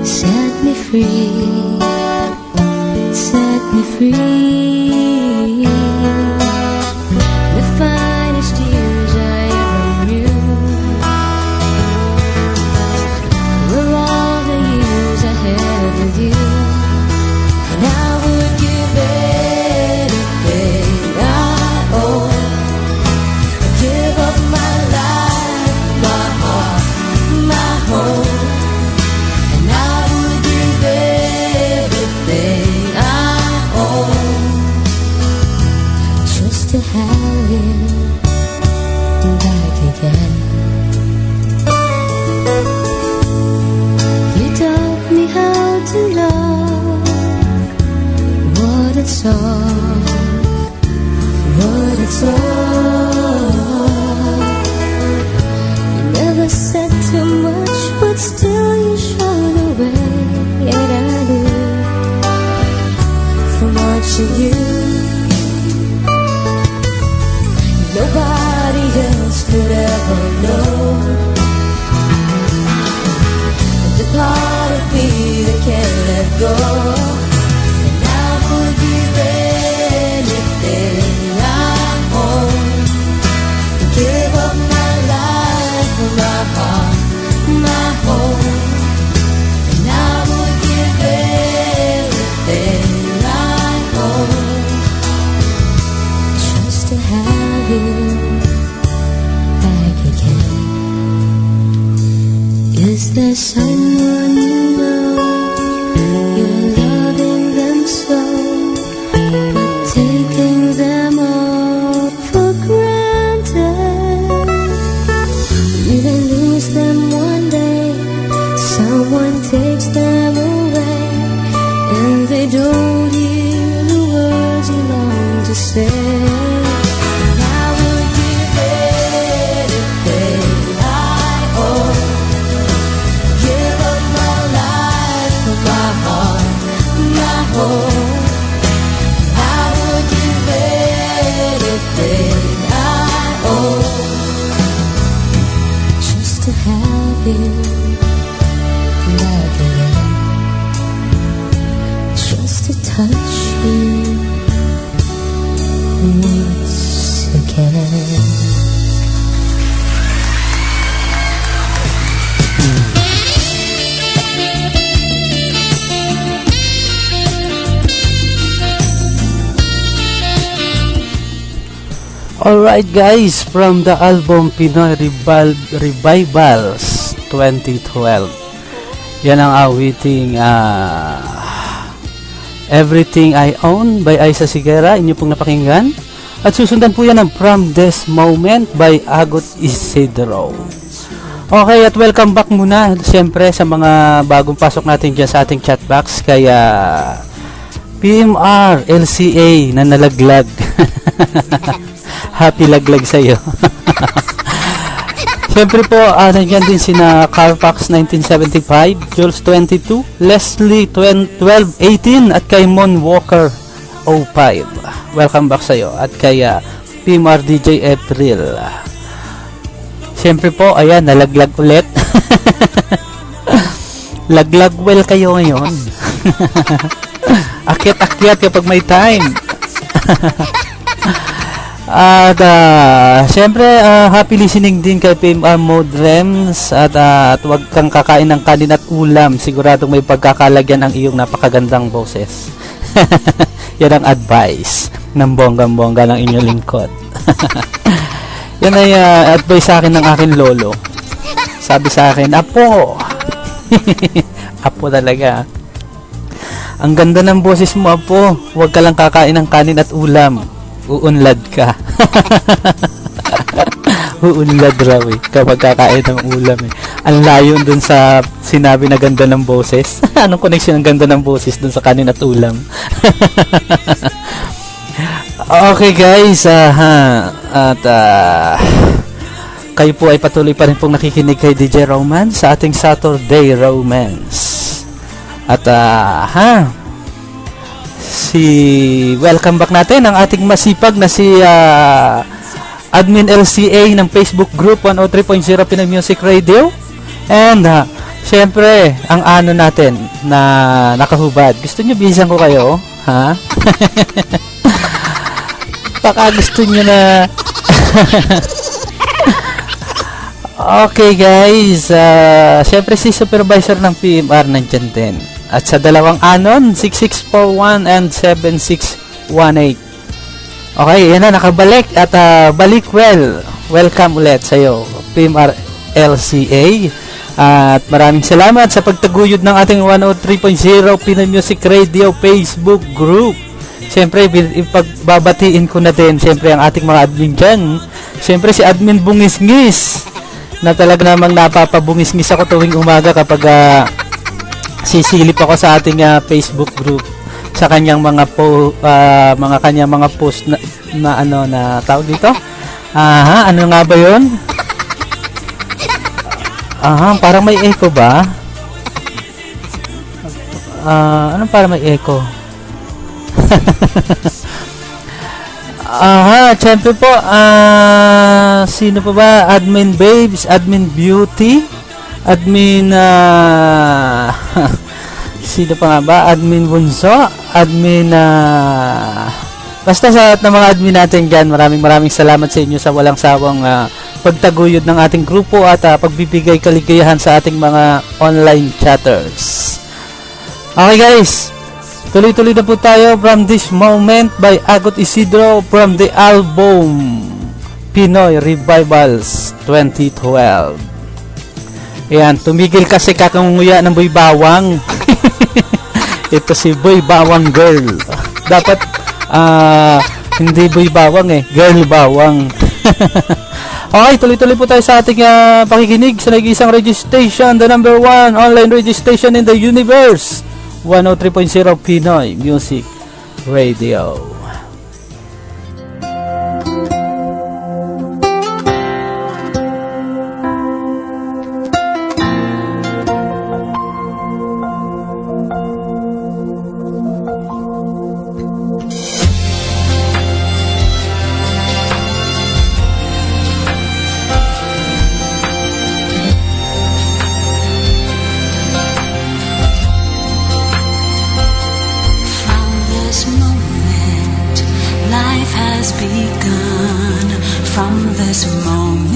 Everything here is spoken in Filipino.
Set me free, set me free. The finest years I ever knew were all the years I had with you. And I would give anything I own, give up my life, my heart, my home. To have you back again. You taught me how to love, what it's all, what it's all. You never said too much, but still you showed the way. Yet I knew from watching you, nobody else could ever know the part of me that can't let go. And I would give anything I own, give up my life, my heart, my home. And I would give everything I own just to have you back again. Is there someone you know, you're loving them so, but taking them all for granted? You then lose them one day, someone takes them away, and they don't hear the words you long to say. To have you back again, just to touch you once again. Alright guys, from the album Pinoy Revivals 2012, yan ang awiting Everything I Own by Aiza Sigera, inyo pong napakinggan. At susundan po yan ng From This Moment by Agot Isidro. Okay, at welcome back muna siyempre sa mga bagong pasok natin dyan sa ating chatbox. Kaya PMR LCA na nalaglag. Happy laglag sa'yo. Siyempre po, nandiyan din sina Carfax 1975, Jules 22, Leslie 1218, at kay Mon Walker 05. Welcome back sa'yo. At kay PMR DJ April. Siyempre po, ayan, nalaglag ulit. Laglag well kayo ngayon. Akyat-akyat kapag may time. At siyempre happy listening din kay PMR Mode Rems. At huwag kang kakain ng kanin at ulam, siguradong may pagkakalagyan ang iyong napakagandang boses. Yan ang advice ng bonggang-bongga ng inyong lingkod. Yan ay advice sa akin ng aking lolo. Sabi sa akin, Apo. Apo talaga. Ang ganda ng boses mo, Apo. Huwag ka lang kakain ng kanin at ulam, uunlad ka. Uunlad raw kapag kakain ng ulam Ang layo dun sa sinabi na ganda ng boses. Anong connection ng ganda ng boses dun sa kanin at ulam? Okay guys, at kayo po ay patuloy pa rin pong nakikinig kay DJ Romance sa ating Saturday Romance. At welcome back natin ang ating masipag na si Admin LCA ng Facebook group 103.0 Pinoy Music Radio, and Siyempre, ang ano natin na nakahubad. Gusto nyo bihisan ko kayo? Ha? Baka gusto nyo na... Okay guys, siyempre si supervisor ng PMR nandyan din. At sa dalawang anon, 6641 and 7618. Okay, yan na, nakabalik at balik well. Welcome ulit sa'yo, PMR LCA. At maraming salamat sa pagtaguyod ng ating 103.0 Pinoy Music Radio Facebook group. Siyempre, ipagbabatiin ko na din, siyempre, ang ating mga admin dyan. Siyempre, si admin Bungis-ngis, na talaga namang napapabungis-ngis ako tuwing umaga kapag sisilip ako sa ating Facebook group sa kanyang mga kanyang mga post na ano na tawag dito. Ano nga ba 'yon? Parang may echo ba? Anong parang may echo? Siyempre po, sino pa ba? Admin Babes, Admin Beauty, Admin, sino pa nga ba? Admin Bunso, Admin, basta sa lahat ng mga admin natin dyan, maraming salamat sa inyo sa walang sawang pagtaguyod ng ating grupo at pagbibigay kaligayahan sa ating mga online chatters. Okay guys, tuloy-tuloy na po tayo from this moment by Agot Isidro from the album Pinoy Revivals 2012. Ayan, tumigil kasi kakanguya ng Boy Bawang. Ito si Boy Bawang Girl. Dapat hindi Boy Bawang Girl Bawang. Okay, tuloy-tuloy po tayo sa ating pakikinig sa nag-iisang radio station, the number 1 online radio station in the universe, 103.0 Pinoy Music Radio. Begun from this moment.